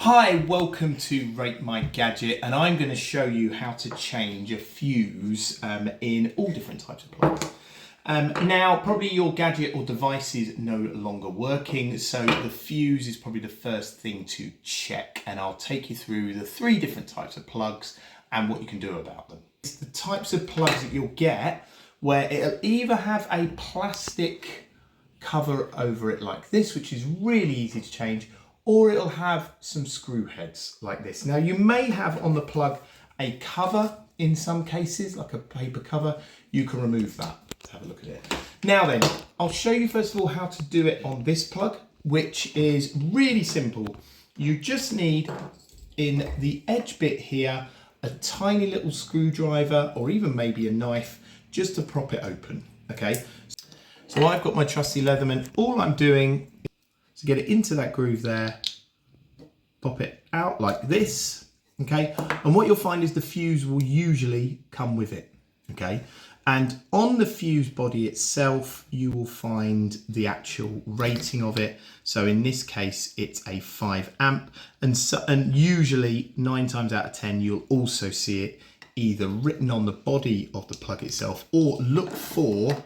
Hi, welcome to Rate My Gadget, and I'm going to show you how to change a fuse in all different types of plugs. Now, probably your gadget or device is no longer working, so the fuse is probably the first thing to check, and I'll take you through the 3 different types of plugs and what you can do about them. It's the types of plugs that you'll get where it'll either have a plastic cover over it like this, which is really easy to change, or it'll have some screw heads like this. Now you may have on the plug a cover in some cases, like a paper cover. You can remove that. Let's have a look at it. Now then, I'll show you first of all how to do it on this plug, which is really simple. You just need, in the edge bit here, a tiny little screwdriver or even maybe a knife just to prop it open, okay? So I've got my trusty Leatherman. All I'm doing to get it into that groove there, pop it out like this, okay? And what you'll find is the fuse will usually come with it, okay? And on the fuse body itself, you will find the actual rating of it. So in this case, it's a 5 amp. And usually 9 times out of 10, you'll also see it either written on the body of the plug itself, or look for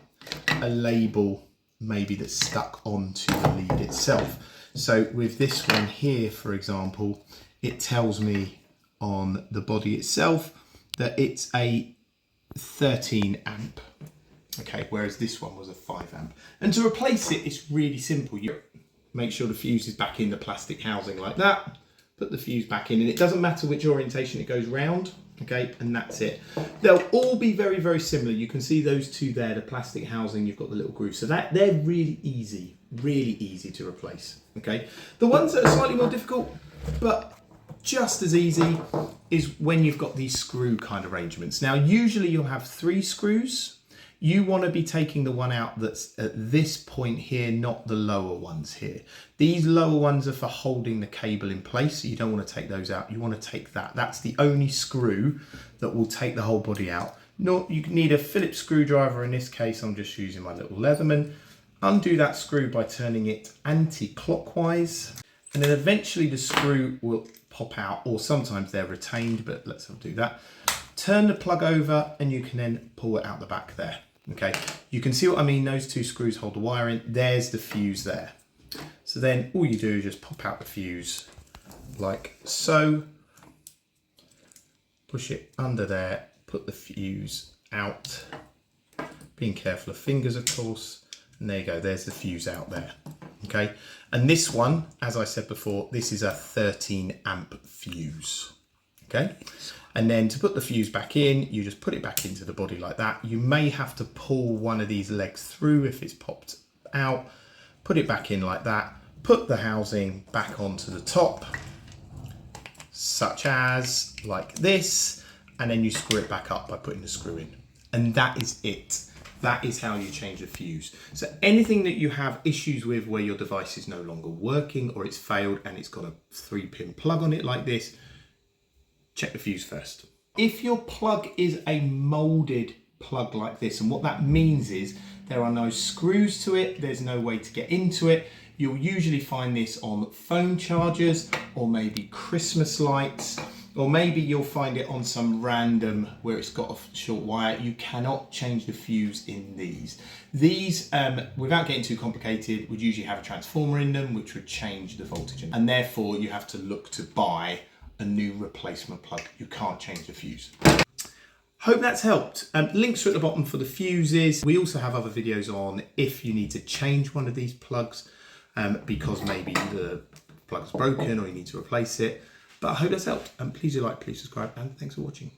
a label maybe that's stuck onto the lead itself. So with this one here, for example, it tells me on the body itself that it's a 13 amp, okay, whereas this one was a 5 amp. And to replace it, it's really simple. You make sure the fuse is back in the plastic housing like that, put the fuse back in, and it doesn't matter which orientation it goes round, okay, and that's it. They'll all be very, very similar. You can see those two there, the plastic housing, you've got the little groove. So they're really easy to replace, okay? The ones that are slightly more difficult, but just as easy, is when you've got these screw kind of arrangements. Now, usually you'll have 3 screws. You want to be taking the one out that's at this point here, not the lower ones here. These lower ones are for holding the cable in place, so you don't want to take those out. You want to take that. That's the only screw that will take the whole body out. You need a Phillips screwdriver. In this case, I'm just using my little Leatherman. Undo that screw by turning it anti-clockwise, and then eventually the screw will pop out, or sometimes they're retained, but let's do that. Turn the plug over and you can then pull it out the back there. Okay, you can see what I mean. Those 2 screws hold the wire in. There's the fuse there. So then all you do is just pop out the fuse like so, push it under there, put the fuse out, being careful of fingers of course, and there you go, there's the fuse out there. Okay, and this one, as I said before, this is a 13 amp fuse. Okay, and then to put the fuse back in, you just put it back into the body like that. You may have to pull one of these legs through if it's popped out, put it back in like that, put the housing back onto the top, such as like this, and then you screw it back up by putting the screw in. And that is it. That is how you change a fuse. So anything that you have issues with where your device is no longer working, or it's failed and it's got a 3-pin plug on it like this, check the fuse first. If your plug is a molded plug like this, and what that means is there are no screws to it, there's no way to get into it. You'll usually find this on phone chargers, or maybe Christmas lights, or maybe you'll find it on some random where it's got a short wire. You cannot change the fuse in these. These, without getting too complicated, would usually have a transformer in them, which would change the voltage. And therefore you have to look to buy a new replacement plug. You can't change the fuse. Hope that's helped. Links are at the bottom for the fuses. We also have other videos on if you need to change one of these plugs because maybe the plug's broken or you need to replace it. But I hope that's helped. Please do like, please subscribe, and thanks for watching.